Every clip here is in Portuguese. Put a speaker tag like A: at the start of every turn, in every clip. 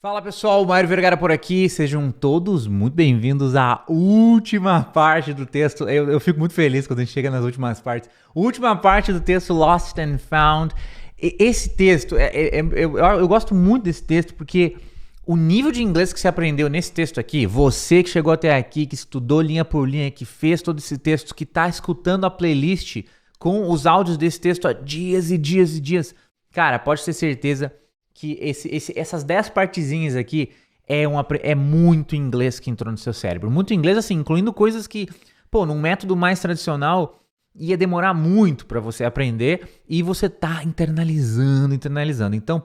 A: Fala pessoal, Mário Vergara por aqui, sejam todos muito bem-vindos à última parte do texto. Eu fico muito feliz quando a gente chega nas últimas partes. Última parte do texto Lost and Found. Esse texto, eu gosto muito desse texto porque o nível de inglês que você aprendeu nesse texto aqui, você que chegou até aqui, que estudou linha por linha, que fez todo esse texto, que está escutando a playlist com os áudios desse texto há dias e dias e dias, cara, pode ter certeza que essas 10 partezinhas aqui é muito inglês que entrou no seu cérebro. Muito inglês, assim, incluindo coisas que, num método mais tradicional ia demorar muito para você aprender e você tá internalizando. Então,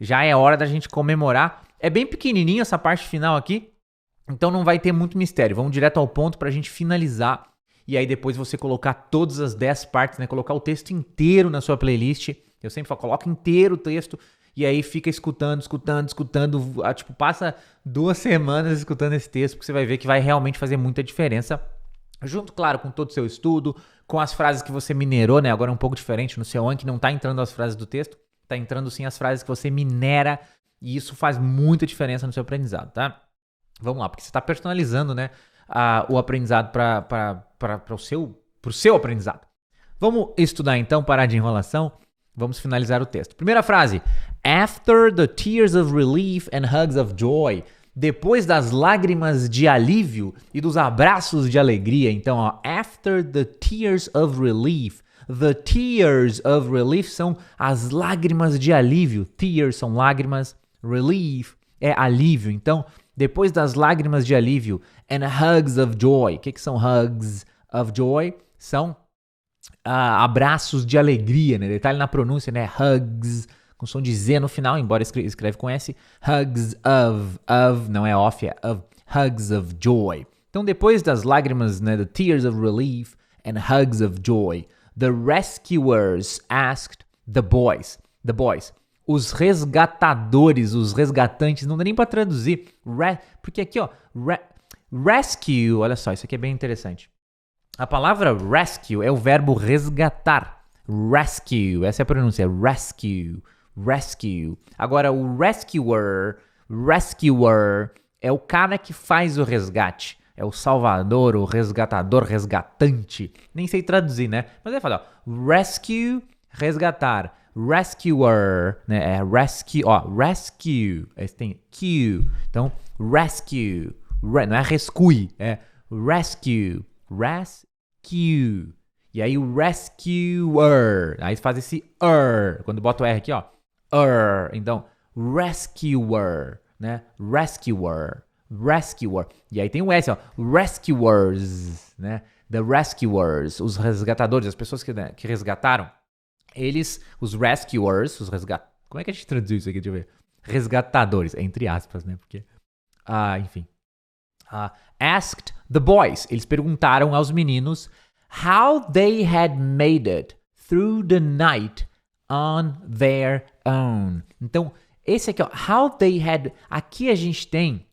A: já é hora da gente comemorar. É bem pequenininho essa parte final aqui, então não vai ter muito mistério. Vamos direto ao ponto pra gente finalizar e aí depois você colocar todas as 10 partes, né? Colocar o texto inteiro na sua playlist. Eu sempre falo, coloca inteiro o texto. E aí fica escutando, passa 2 semanas escutando esse texto, porque você vai ver que vai realmente fazer muita diferença. Junto, claro, com todo o seu estudo, com as frases que você minerou, né? Agora é um pouco diferente no seu Anki, não tá entrando as frases do texto, tá entrando sim as frases que você minera, e isso faz muita diferença no seu aprendizado, tá? Vamos lá, porque você tá personalizando, né, o aprendizado pro seu aprendizado. Vamos estudar então, parar de enrolação. Vamos finalizar o texto. Primeira frase. After the tears of relief and hugs of joy. Depois das lágrimas de alívio e dos abraços de alegria. Então, after the tears of relief. The tears of relief são as lágrimas de alívio. Tears são lágrimas. Relief é alívio. Então, depois das lágrimas de alívio and hugs of joy. O que são hugs of joy? São abraços de alegria, né? Detalhe na pronúncia, né? Hugs, com som de Z no final, embora escreve com S. Hugs of, não é off, é of. Hugs of joy. Então, depois das lágrimas, né? The tears of relief and hugs of joy, the rescuers asked the boys. Os resgatadores, os resgatantes, não dá nem pra traduzir. Porque aqui, rescue, olha só, isso aqui é bem interessante. A palavra rescue é o verbo resgatar. Rescue, essa é a pronúncia. Rescue. Agora, o rescuer é o cara que faz o resgate. É o salvador, o resgatador, resgatante. Nem sei traduzir, né? Mas vai falar, rescue, resgatar. Rescuer, né? É rescue, rescue. Aí tem Q. Então, rescue. Não é rescue, é rescue. Rescue. E aí o rescuer. Aí faz esse quando bota o R aqui, Então, rescuer, né? Rescuer. E aí tem o S, rescuers, né? The rescuers, os resgatadores, as pessoas que resgataram. Eles, os rescuers, como é que a gente traduz isso aqui? Deixa eu ver. Resgatadores, entre aspas, né? Porque, enfim. Asked the boys. Eles perguntaram aos meninos how they had made it through the night on their own. Então, esse aqui, how they had... Aqui a gente tem...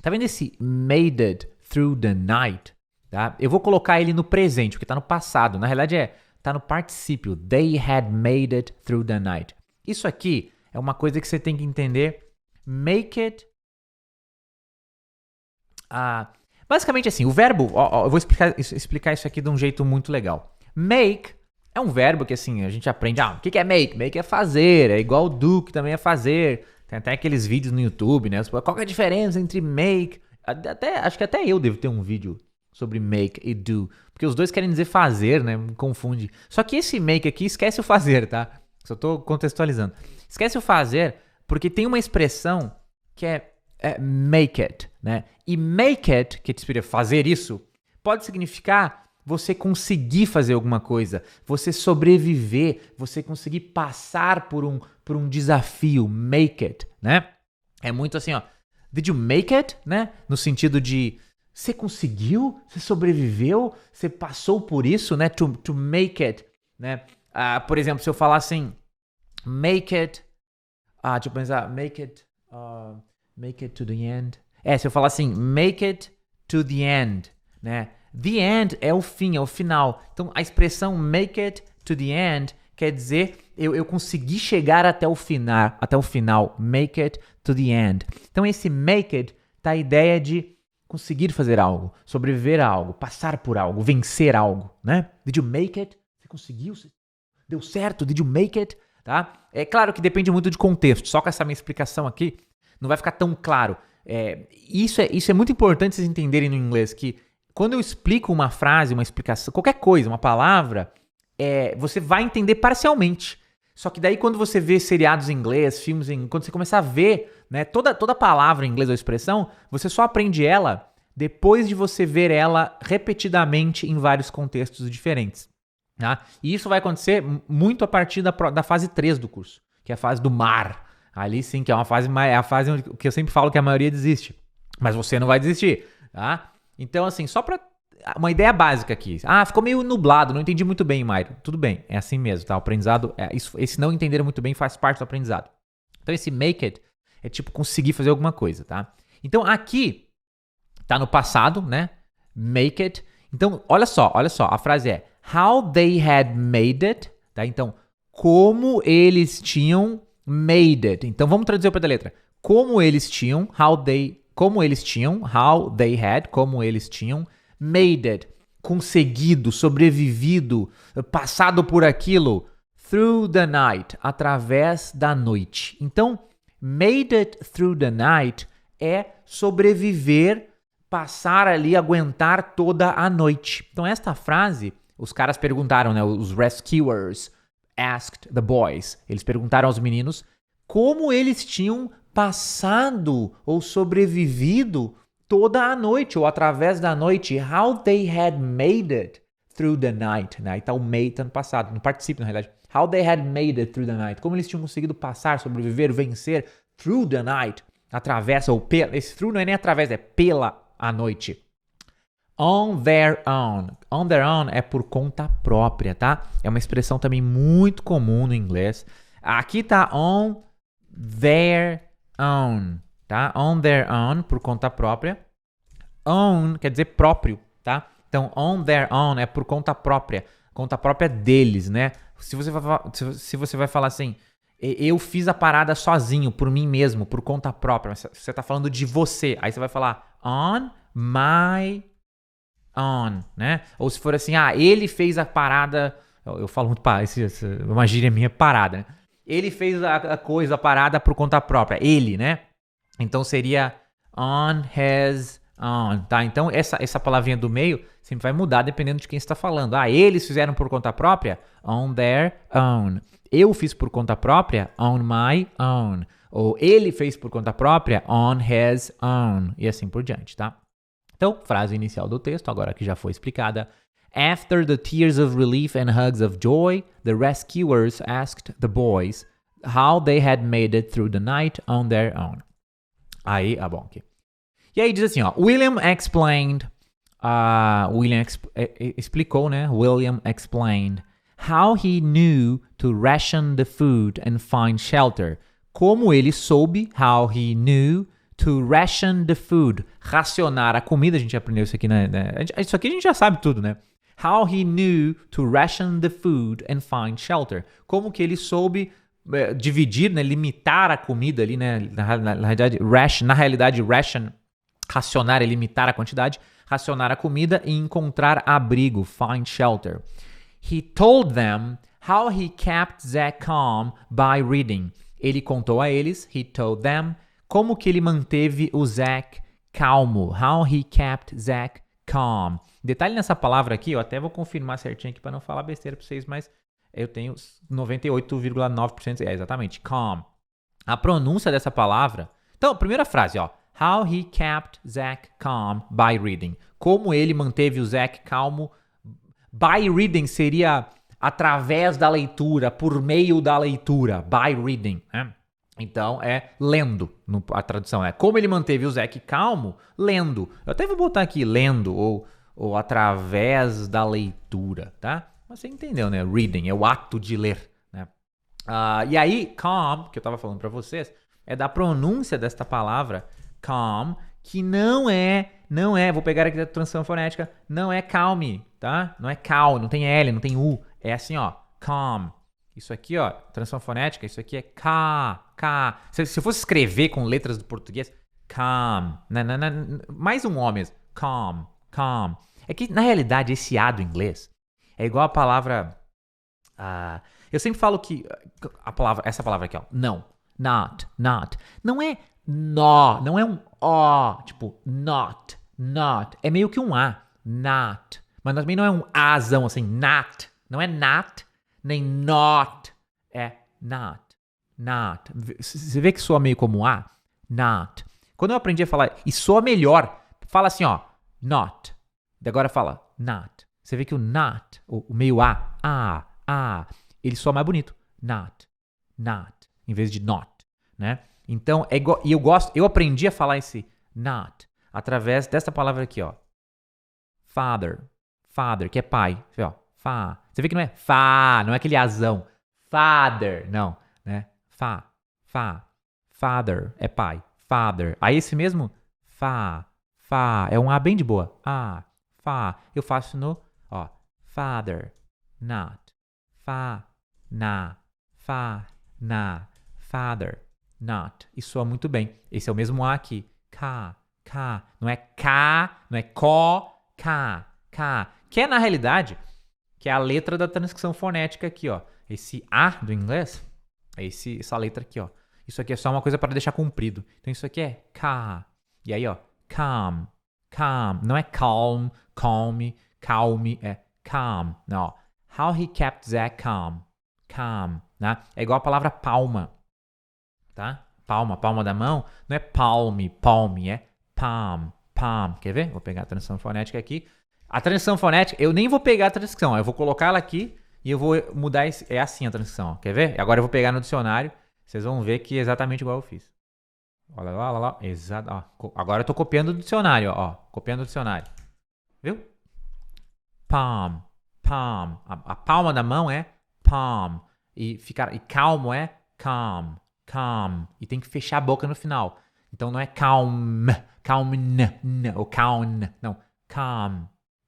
A: Tá vendo esse made it through the night? Tá? Eu vou colocar ele no presente, porque tá no passado. Na realidade, tá no particípio. They had made it through the night. Isso aqui é uma coisa que você tem que entender. Make it... basicamente assim, o verbo, eu vou explicar isso aqui de um jeito muito legal. Make é um verbo que assim, a gente aprende, o que é make? Make é fazer, é igual do, que também é fazer. Tem até aqueles vídeos no YouTube, né? Qual é a diferença entre make? Acho que até eu devo ter um vídeo sobre make e do, porque os dois querem dizer fazer, né? Me confunde. Só que esse make aqui esquece o fazer, tá? Só tô contextualizando. Esquece o fazer, porque tem uma expressão que é make it, né? E make it, que te fazer isso, pode significar você conseguir fazer alguma coisa, você sobreviver, você conseguir passar por um desafio, make it, né? É muito assim, did you make it, né? No sentido de, você conseguiu, você sobreviveu, você passou por isso, né? To make it, né? Por exemplo, se eu falar assim, make it, deixa eu pensar, make it to the end. Se eu falar assim, make it to the end, né? The end é o fim, é o final. Então, a expressão make it to the end quer dizer eu consegui chegar até o final, make it to the end. Então esse make it tá a ideia de conseguir fazer algo, sobreviver a algo, passar por algo, vencer algo, né? Did you make it? Você conseguiu? Deu certo? Did you make it? Tá? É claro que depende muito de contexto, só com essa minha explicação aqui não vai ficar tão claro. Isso é muito importante vocês entenderem no inglês, que quando eu explico uma frase, uma explicação, qualquer coisa, uma palavra, você vai entender parcialmente. Só que daí quando você vê seriados em inglês, filmes quando você começar a ver, né, toda palavra em inglês ou expressão, você só aprende ela depois de você ver ela repetidamente em vários contextos diferentes. Tá? E isso vai acontecer muito a partir da fase 3 do curso, que é a fase do mar. Ali sim, que é a fase que eu sempre falo que a maioria desiste. Mas você não vai desistir. Tá? Então, assim, só para uma ideia básica aqui. Ficou meio nublado, não entendi muito bem, Mairo. Tudo bem, é assim mesmo, tá? O aprendizado, esse não entender muito bem faz parte do aprendizado. Então esse make it é tipo conseguir fazer alguma coisa, tá? Então aqui tá no passado, né? Make it. Então, olha só, a frase é how they had made it, tá? Então, como eles tinham made it. Então vamos traduzir para a letra. Como eles tinham made it, conseguido, sobrevivido, passado por aquilo, through the night, através da noite. Então, made it through the night é sobreviver, passar ali, aguentar toda a noite. Então, esta frase, os caras perguntaram, né, os rescuers asked the boys, eles perguntaram aos meninos como eles tinham passado ou sobrevivido toda a noite, ou através da noite. How they had made it through the night. Né? Então, o made tá no passado, no particípio, na realidade. How they had made it through the night. Como eles tinham conseguido passar, sobreviver, vencer through the night. Através, ou pela. Esse through não é nem através, é pela a noite. On their own. On their own é por conta própria, tá? É uma expressão também muito comum no inglês. Aqui tá on their own. Tá? On their own, por conta própria. Own quer dizer próprio, tá? Então, on their own é por conta própria deles, né? Se você vai falar assim, eu fiz a parada sozinho, por mim mesmo, por conta própria, você tá falando de você, aí você vai falar on my own, né? Ou se for assim, ele fez a parada, eu falo muito, uma gíria minha, parada, né? Ele fez a parada por conta própria, ele, né? Então seria on his own, tá? Então essa palavrinha do meio sempre vai mudar dependendo de quem está falando. Eles fizeram por conta própria? On their own. Eu fiz por conta própria? On my own. Ou ele fez por conta própria? On his own. E assim por diante, tá? Então, frase inicial do texto, agora que já foi explicada. After the tears of relief and hugs of joy, the rescuers asked the boys how they had made it through the night on their own. Aí, bom, aqui. E aí diz assim, ó, William explained, explicou, né? William explained how he knew to ration the food and find shelter. Como ele soube, how he knew to ration the food. Racionar a comida, a gente aprendeu isso aqui, né? Isso aqui a gente já sabe tudo, né? How he knew to ration the food and find shelter. Como que ele soube dividir, né, limitar a comida ali, né, na realidade, ration, racionar é limitar a quantidade, racionar a comida e encontrar abrigo, find shelter. He told them how he kept Zach calm by reading. Ele contou a eles, he told them, como que ele manteve o Zach calmo, how he kept Zach calm. Detalhe nessa palavra aqui, eu até vou confirmar certinho aqui para não falar besteira para vocês, mas eu tenho 98,9%, exatamente, calm. A pronúncia dessa palavra... Então, primeira frase, ó. How he kept Zach calm by reading. Como ele manteve o Zach calmo. By reading seria através da leitura, por meio da leitura. By reading, né? Então, é lendo. A tradução é como ele manteve o Zach calmo, lendo. Eu até vou botar aqui, lendo, ou através da leitura, tá? Mas você entendeu, né? Reading é o ato de ler, né? E aí, calm, que eu tava falando pra vocês, é da pronúncia desta palavra, calm, que não é, vou pegar aqui a tradução fonética, não é calme, tá? Não é cal, não tem L, não tem U, é assim, ó, calm. Isso aqui, ó, transição fonética, isso aqui é K. Se eu fosse escrever com letras do português, calm. Mais um O mesmo. Calm. É que, na realidade, esse A do inglês é igual a palavra... eu sempre falo que essa palavra aqui, ó, não. Not. Não é nó, não é um O, tipo, not. É meio que um A. Not. Mas também não é um Azão, assim, not. Não é not, nem not. É not. Você vê que soa meio como um A? Not. Quando eu aprendi a falar, e soa melhor, fala assim, ó, not. E agora fala not. Você vê que o not, o meio A, ele soa mais bonito. Not. Em vez de not, né? Então, é igual, e eu aprendi a falar esse not através dessa palavra aqui, ó. Father, que é pai. Ó, Você vê que não é fá, não é aquele azão. Father, não, né? Father é pai. Father. Aí esse mesmo fá, é um A bem de boa. Fá. Eu faço no, ó, father, not. Father, not. E soa muito bem. Esse é o mesmo A aqui. K. Não é K, não é có, K. Que é, na realidade, que é a letra da transcrição fonética aqui, ó. Esse A do inglês é essa letra aqui, ó. Isso aqui é só uma coisa para deixar comprido. Então isso aqui é K. E aí, ó, calm. Não é calm, é calm. Não, how he kept that calm. Né? É igual a palavra palma, tá? Palma da mão, não é palme, é palm. Quer ver? Vou pegar a transição fonética aqui. A transição fonética, eu nem vou pegar a transcrição, eu vou colocar ela aqui e eu vou mudar, é assim a transição, ó. Quer ver? Agora eu vou pegar no dicionário, vocês vão ver que é exatamente igual eu fiz. Olha lá. Exato, ó. Agora eu tô copiando do dicionário, ó. Copiando do dicionário. Viu? Palm. A palma da mão é palm. E calmo é calm. E tem que fechar a boca no final. Então não é calm, ou calm. Não, calm.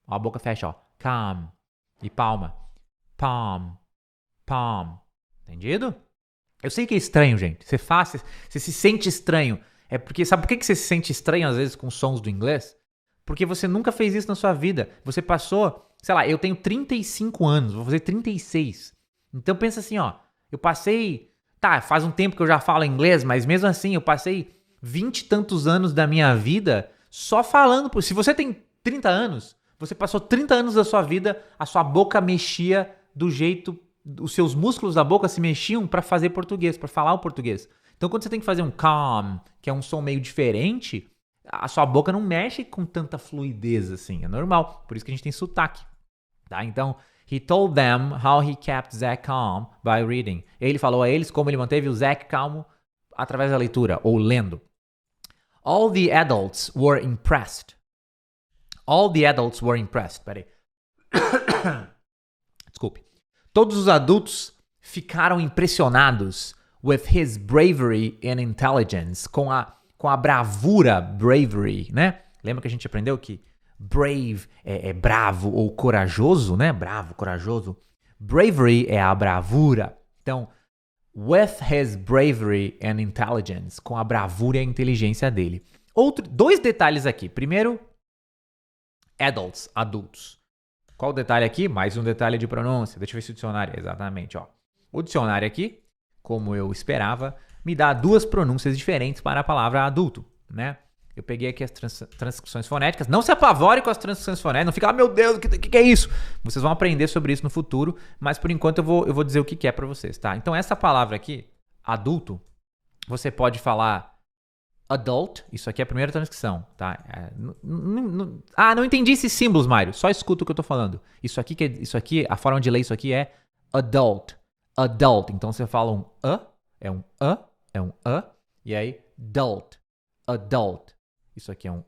A: Ó, a boca fecha, ó. Calm. E palma. Palm. Entendido? Eu sei que é estranho, gente. Você se sente estranho. É porque, sabe por que você se sente estranho às vezes com sons do inglês? Porque você nunca fez isso na sua vida. Você passou, sei lá, eu tenho 35 anos, vou fazer 36. Então pensa assim, ó. Eu passei, faz um tempo que eu já falo inglês, mas mesmo assim eu passei 20 e tantos anos da minha vida só falando. Se você tem 30 anos, você passou 30 anos da sua vida, a sua boca mexia do jeito, os seus músculos da boca se mexiam para fazer português, para falar o português. Então quando você tem que fazer um calm, que é um som meio diferente, a sua boca não mexe com tanta fluidez assim, é normal. Por isso que a gente tem sotaque, tá? Então, he told them how he kept Zach calm by reading. Ele falou a eles como ele manteve o Zach calmo através da leitura, ou lendo. All the adults were impressed. Peraí. Desculpe. Todos os adultos ficaram impressionados with his bravery and intelligence, com a bravura, bravery, né? Lembra que a gente aprendeu que brave é bravo ou corajoso, né? Bravo, corajoso. Bravery é a bravura. Então, with his bravery and intelligence, com a bravura e a inteligência dele. Dois detalhes aqui. Primeiro, adultos. Qual o detalhe aqui? Mais um detalhe de pronúncia. Deixa eu ver se o dicionário... Exatamente, ó. O dicionário aqui, como eu esperava, me dá duas pronúncias diferentes para a palavra adulto, né? Eu peguei aqui as transcrições fonéticas. Não se apavore com as transcrições fonéticas. Não fica, meu Deus, o que é isso? Vocês vão aprender sobre isso no futuro, mas por enquanto eu vou dizer o que é para vocês, tá? Então essa palavra aqui, adulto, você pode falar adult. Isso aqui é a primeira transcrição, tá? Não entendi esses símbolos, Mário. Só escuta o que eu tô falando. Isso aqui, a forma de ler isso aqui é adult. Então você fala um é um e aí adult. Isso aqui é um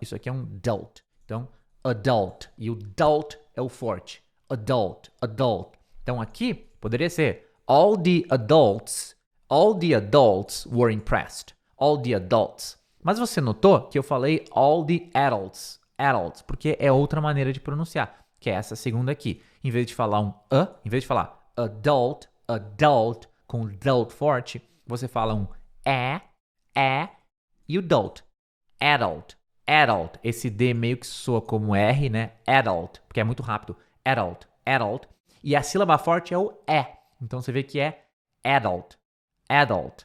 A: isso aqui é um adult. Então, adult. E o adult é o forte. Adult. Então aqui poderia ser all the adults were impressed. All the adults. Mas você notou que eu falei all the adults, porque é outra maneira de pronunciar, que é essa segunda aqui. Em vez de falar em vez de falar adult, adult, com adult forte, você fala um e o adult. Adult, adult. Esse D meio que soa como R, né? Adult, porque é muito rápido. Adult, adult. E a sílaba forte é o E. Então você vê que é adult, adult,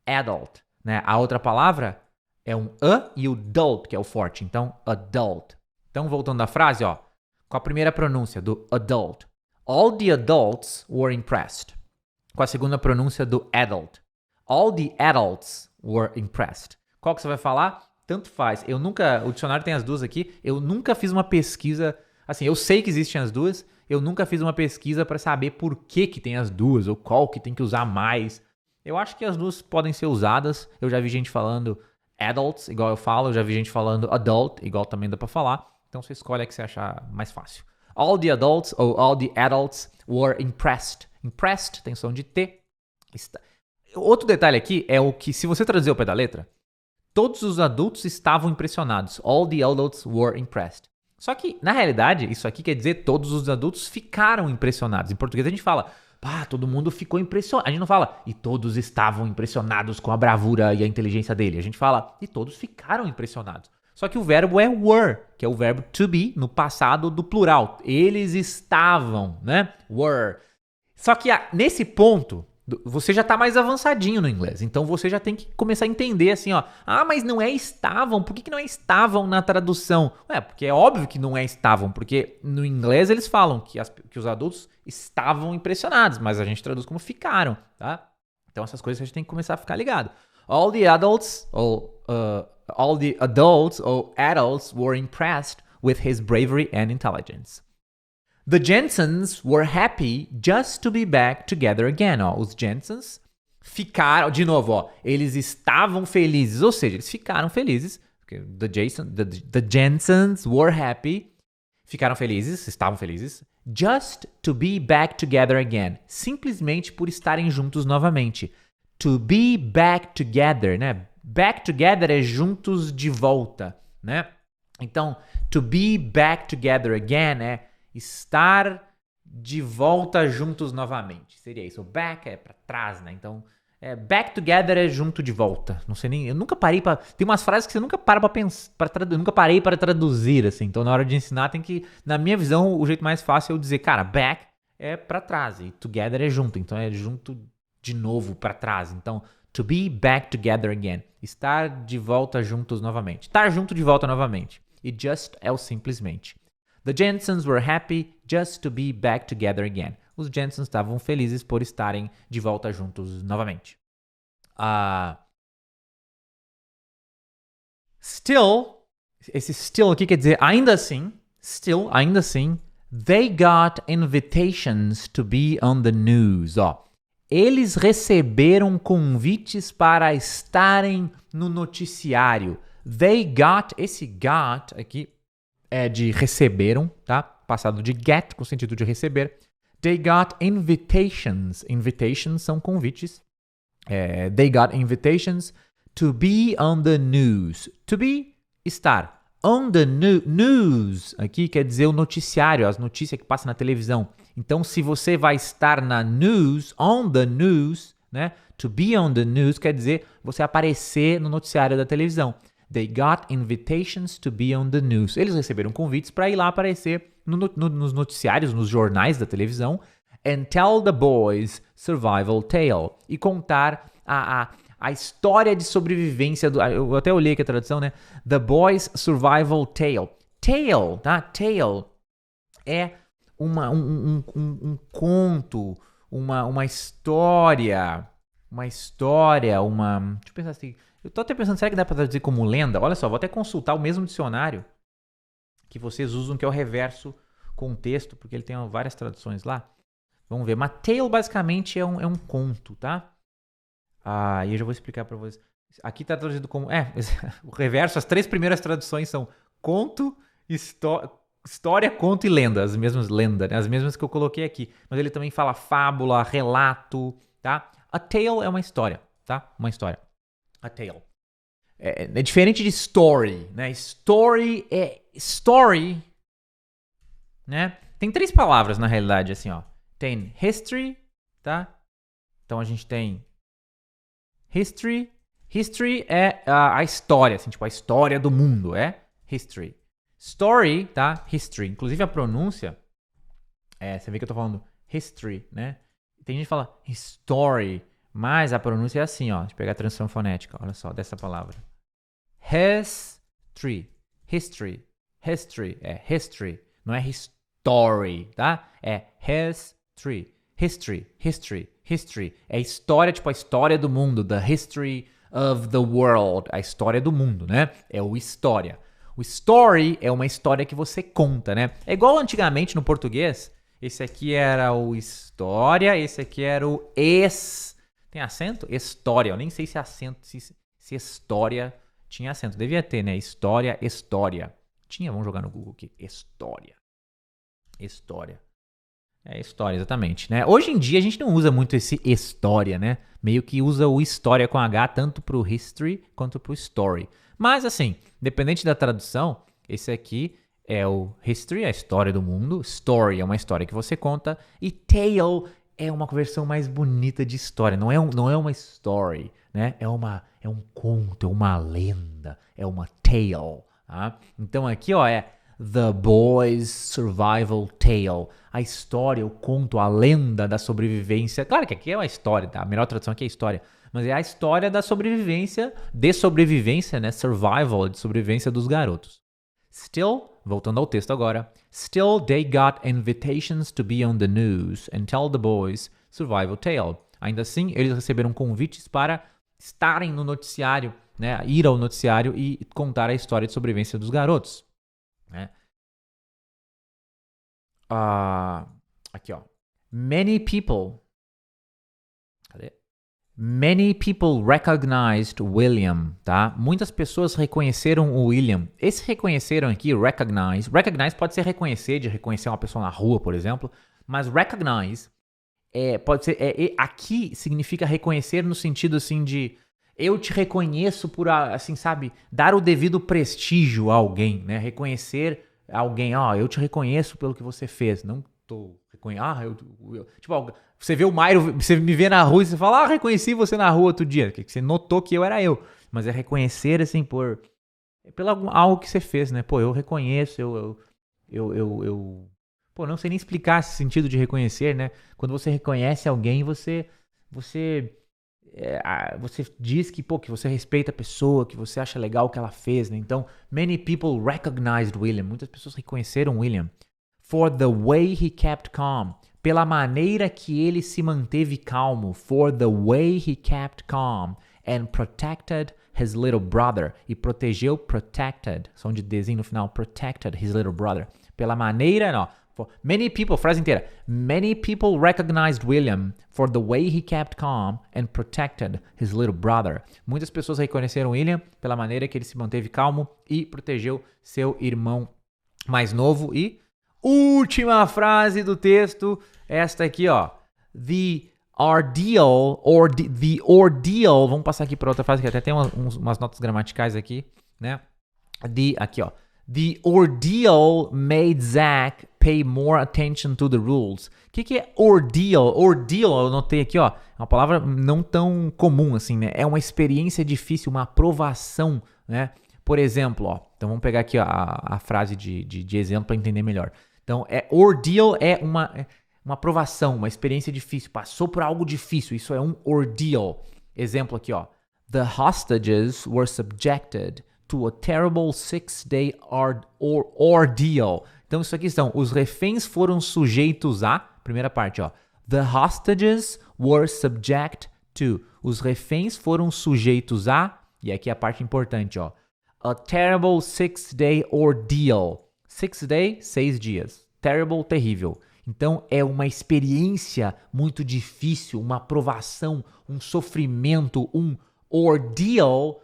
A: adult. Né? A outra palavra é um A e o adult, que é o forte. Então, adult. Então, voltando à frase, ó, com a primeira pronúncia do adult. All the adults were impressed. Com a segunda pronúncia do adult. All the adults were impressed. Qual que você vai falar? Tanto faz. O dicionário tem as duas aqui. Eu nunca fiz uma pesquisa, assim, eu sei que existem as duas. Eu nunca fiz uma pesquisa para saber por que tem as duas ou qual que tem que usar mais. Eu acho que as duas podem ser usadas. Eu já vi gente falando adults, igual eu falo. Eu já vi gente falando adult, igual também dá para falar. Então você escolhe a que você achar mais fácil. All the adults ou all the adults were impressed. Impressed tem som de T. Outro detalhe aqui é o que, se você traduzir ao pé da letra, todos os adultos estavam impressionados. All the adults were impressed. Só que, na realidade, isso aqui quer dizer todos os adultos ficaram impressionados. Em português a gente fala, todo mundo ficou impressionado. A gente não fala, e todos estavam impressionados com a bravura e a inteligência dele. A gente fala, e todos ficaram impressionados. Só que o verbo é were, que é o verbo to be, no passado do plural. Eles estavam, né? Were. Só que nesse ponto, você já tá mais avançadinho no inglês. Então você já tem que começar a entender assim, ó. Mas não é estavam? Por que não é estavam na tradução? Porque é óbvio que não é estavam, porque no inglês eles falam que os adultos estavam impressionados, mas a gente traduz como ficaram, tá? Então essas coisas a gente tem que começar a ficar ligado. All the adults were impressed with his bravery and intelligence. The Jensens were happy just to be back together again. Ó, os Jensens ficaram, de novo, ó, eles estavam felizes, ou seja, eles ficaram felizes. The Jensens were happy, ficaram felizes, estavam felizes, just to be back together again. Simplesmente por estarem juntos novamente. To be back together, né? Back together é juntos de volta, né? Então, to be back together again é estar de volta juntos novamente. Seria isso. O back é pra trás, né? Então, back together é junto de volta. Não sei nem... Eu nunca parei pra... Tem umas frases que você nunca para pra pensar... Eu nunca parei para traduzir, assim. Então, na hora de ensinar, tem que... Na minha visão, o jeito mais fácil é eu dizer, cara, back é pra trás. E together é junto. Então, é junto de novo pra trás. Então, to be back together again. Estar de volta juntos novamente. Estar junto de volta novamente. E just é o simplesmente. The Jensens were happy just to be back together again. Os Jensens estavam felizes por estarem de volta juntos novamente. Still, esse still aqui quer dizer ainda assim, they got invitations to be on the news. Ó, eles receberam convites para estarem no noticiário. They got, esse got aqui é de receberam, tá? Passado de get, com sentido de receber. They got invitations. Invitations são convites. They got invitations to be on the news. To be, estar. On the news, aqui quer dizer o noticiário, as notícias que passam na televisão. Então, se você vai estar na news, on the news, né? To be on the news quer dizer você aparecer no noticiário da televisão. They got invitations to be on the news. Eles receberam convites para ir lá aparecer nos noticiários, nos jornais da televisão. And tell the boys survival tale. E contar a história de sobrevivência. Eu até olhei aqui a tradução, né? The boys survival tale. Tale, tá? Tale é um conto, uma história. Deixa eu pensar assim... Eu tô até pensando, será que dá pra traduzir como lenda? Olha só, vou até consultar o mesmo dicionário que vocês usam, que é o reverso com texto, porque ele tem várias traduções lá. Vamos ver. Mas tale, basicamente, é um conto, tá? E eu já vou explicar pra vocês. Aqui tá traduzido como... o reverso, as 3 primeiras traduções são conto, história, conto e lenda. As mesmas lendas, né? As mesmas que eu coloquei aqui. Mas ele também fala fábula, relato, tá? A tale é uma história, tá? Uma história. A tale. É diferente de story, né? Story, né? Tem 3 palavras na realidade, assim, ó. Tem history, tá? Então a gente tem history. History é a história, assim, tipo a história do mundo, é history. Story, tá? History. Inclusive a pronúncia, você vê que eu tô falando history, né? Tem gente que fala story, mas a pronúncia é assim, ó. Deixa eu pegar a transição fonética, olha só, dessa palavra. History. History. History. É history. Não é history, tá? É history. History. History. History. É história, tipo a história do mundo. The history of the world. A história do mundo, né? É o história. O story é uma história que você conta, né? É igual antigamente no português. Esse aqui era o história, esse aqui era o Tem acento? História. Eu nem sei se acento, se história tinha acento. Devia ter, né? História. Tinha, vamos jogar no Google aqui. História. É história, exatamente, né? Hoje em dia a gente não usa muito esse história, né? Meio que usa o história com H tanto pro history quanto pro story. Mas assim, dependente da tradução, esse aqui é o history, a história do mundo. Story é uma história que você conta. E tale é uma versão mais bonita de história. Não é uma story, né? É um conto, é uma lenda, é uma tale. Tá? Então aqui, ó, é The Boys Survival Tale. A história, o conto, a lenda da sobrevivência. Claro que aqui é uma história, tá? A melhor tradução aqui é história. Mas é a história da sobrevivência, né? Survival, de sobrevivência dos garotos. Still, voltando ao texto agora. Still, they got invitations to be on the news and tell the boys survival tale. Ainda assim, eles receberam convites para estarem no noticiário, né? Ir ao noticiário e contar a história de sobrevivência dos garotos. Né? Aqui, ó. Many people recognized William, tá? Muitas pessoas reconheceram o William. Esse reconheceram aqui, recognize pode ser reconhecer, de reconhecer uma pessoa na rua, por exemplo, mas recognize pode ser, aqui significa reconhecer no sentido assim de eu te reconheço por, assim, sabe, dar o devido prestígio a alguém, né? Reconhecer alguém, eu te reconheço pelo que você fez, não tô reconhecendo, tipo, você vê o Mairo, você me vê na rua e você fala, reconheci você na rua outro dia, que você notou que eu era eu, mas é reconhecer, assim, pelo algo que você fez, né? Pô, eu reconheço, pô, não sei nem explicar esse sentido de reconhecer, né? Quando você reconhece alguém, você diz que, pô, que você respeita a pessoa, que você acha legal o que ela fez, né? Então, many people recognized William. Muitas pessoas reconheceram William. For the way he kept calm. Pela maneira que ele se manteve calmo. For the way he kept calm. And protected his little brother. E protegeu, protected. Som de Dzinho no final. Protected his little brother. Pela maneira, não. Many people, frase inteira. Many people recognized William for the way he kept calm and protected his little brother. Muitas pessoas reconheceram William pela maneira que ele se manteve calmo e protegeu seu irmão mais novo. E última frase do texto, esta aqui, ó. The ordeal, vamos passar aqui para outra frase que até tem umas notas gramaticais aqui, né? Aqui, ó. The ordeal made Zach pay more attention to the rules. O que é ordeal? Ordeal, eu notei aqui, ó, é uma palavra não tão comum assim, né? É uma experiência difícil, uma aprovação, né? Por exemplo, ó, então vamos pegar aqui ó, a frase de exemplo para entender melhor. Então, ordeal é uma aprovação, uma experiência difícil, passou por algo difícil, isso é um ordeal. Exemplo aqui, ó. The hostages were subjected to a terrible 6-day ordeal. Então, isso aqui são, os reféns foram sujeitos a, primeira parte, ó. The hostages were subject to. Os reféns foram sujeitos a, e aqui a parte importante, ó. A terrible 6-day ordeal. 6-day, 6 dias. Terrible, terrível. Então, é uma experiência muito difícil, uma provação, um sofrimento, um ordeal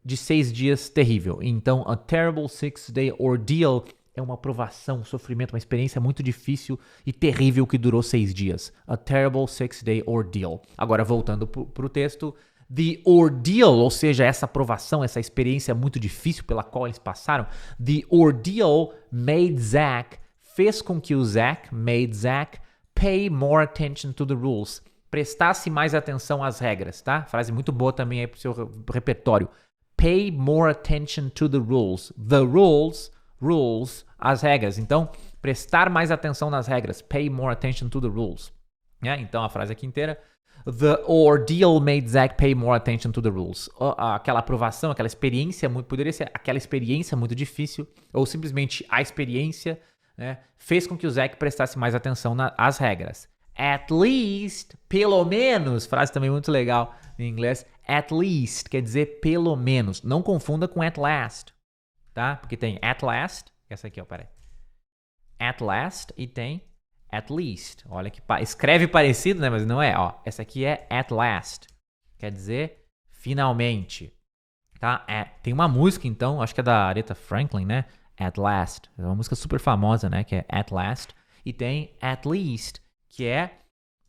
A: de 6 dias terrível. Então, a terrible 6-day ordeal é uma provação, um sofrimento, uma experiência muito difícil e terrível que durou 6 dias. A terrible 6-day ordeal. Agora, voltando pro texto, the ordeal, ou seja, essa provação, essa experiência muito difícil pela qual eles passaram, the ordeal made Zach, fez com que o Zach, made Zach, pay more attention to the rules, prestasse mais atenção às regras, tá? Frase muito boa também aí pro seu repertório. Pay more attention to the rules. The rules, as regras. Então, prestar mais atenção nas regras. Pay more attention to the rules. Então, a frase aqui inteira. The ordeal made Zach pay more attention to the rules. Aquela aprovação, aquela experiência, poderia ser aquela experiência muito difícil, ou simplesmente a experiência, né, fez com que o Zach prestasse mais atenção às regras. At least, pelo menos, frase também muito legal em inglês. At least quer dizer pelo menos. Não confunda com at last, tá? Porque tem at last, essa aqui, ó, peraí. At last e tem at least. Olha que escreve parecido, né? Mas não é, ó. Essa aqui é at last. Quer dizer finalmente, tá? Tem uma música, então, acho que é da Aretha Franklin, né? At last. É uma música super famosa, né? Que é At Last. E tem at least, que é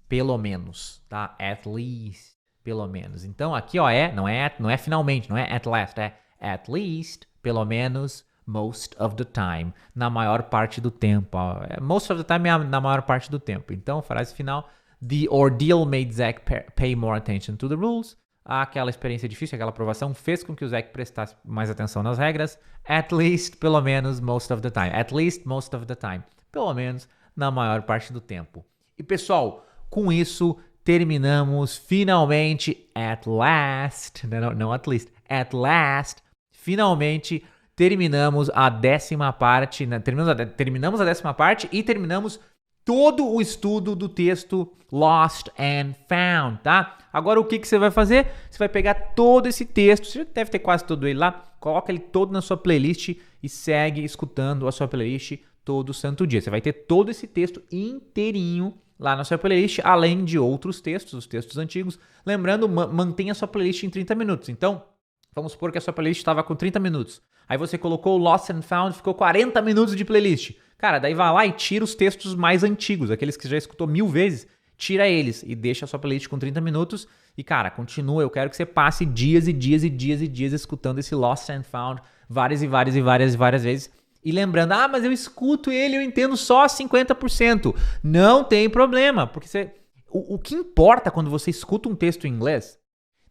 A: pelo menos, tá? At least, pelo menos. Então, aqui, ó, não é finalmente, não é at last, é at least, pelo menos, most of the time, na maior parte do tempo. Most of the time é na maior parte do tempo. Então, frase final, the ordeal made Zach pay more attention to the rules. Aquela experiência difícil, aquela aprovação fez com que o Zach prestasse mais atenção nas regras. At least, pelo menos, most of the time. At least, most of the time. Pelo menos, na maior parte do tempo. E, pessoal, com isso, terminamos finalmente, at last, não at least, at last, finalmente terminamos a 10ª parte, né? Terminamos a 10ª parte e terminamos todo o estudo do texto Lost and Found, tá? Agora o que você vai fazer? Você vai pegar todo esse texto, você já deve ter quase todo ele lá, coloca ele todo na sua playlist e segue escutando a sua playlist todo santo dia. Você vai ter todo esse texto inteirinho lá na sua playlist, além de outros textos, os textos antigos. Lembrando, mantenha a sua playlist em 30 minutos. Então, vamos supor que a sua playlist estava com 30 minutos. Aí você colocou Lost and Found, ficou 40 minutos de playlist. Cara, daí vai lá e tira os textos mais antigos, aqueles que você já escutou 1000 vezes, tira eles e deixa a sua playlist com 30 minutos. E, cara, continua. Eu quero que você passe dias e dias e dias e dias escutando esse Lost and Found várias e várias e várias e várias vezes. E lembrando, mas eu escuto ele, eu entendo só 50%. Não tem problema, porque o que importa quando você escuta um texto em inglês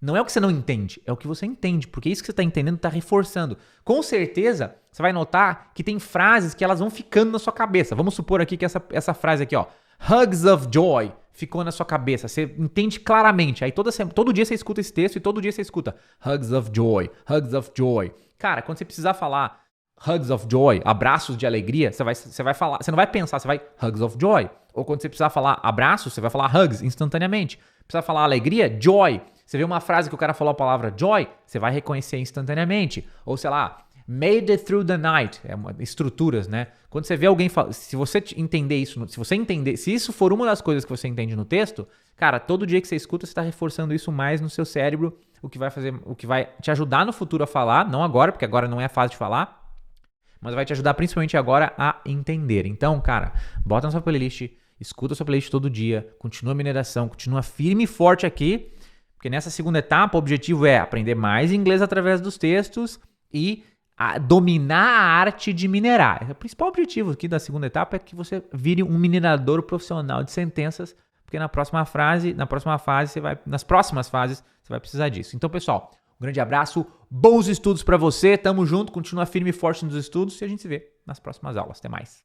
A: não é o que você não entende, é o que você entende, porque isso que você está entendendo está reforçando. Com certeza, você vai notar que tem frases que elas vão ficando na sua cabeça. Vamos supor aqui que essa frase aqui, ó, Hugs of Joy, ficou na sua cabeça. Você entende claramente. Aí todo dia você escuta esse texto e todo dia você escuta Hugs of Joy, Hugs of Joy. Cara, quando você precisar falar Hugs of Joy, abraços de alegria, você vai falar, você não vai pensar, você vai Hugs of Joy. Ou quando você precisar falar abraços, você vai falar Hugs instantaneamente. Precisa falar alegria, Joy. Você vê uma frase que o cara falou a palavra Joy, você vai reconhecer instantaneamente. Ou sei lá, Made it through the night. Estruturas, né? Quando você vê alguém falar, se você entender isso, se isso for uma das coisas que você entende no texto, cara, todo dia que você escuta, você está reforçando isso mais no seu cérebro, o que vai te ajudar no futuro a falar, não agora, porque agora não é fácil de falar, mas vai te ajudar principalmente agora a entender. Então, cara, bota na sua playlist, escuta a sua playlist todo dia, continua a mineração, continua firme e forte aqui, porque nessa segunda etapa o objetivo é aprender mais inglês através dos textos e dominar a arte de minerar. O principal objetivo aqui da segunda etapa é que você vire um minerador profissional de sentenças, porque nas próximas fases você vai precisar disso. Então, pessoal, um grande abraço, bons estudos para você, tamo junto, continua firme e forte nos estudos e a gente se vê nas próximas aulas. Até mais.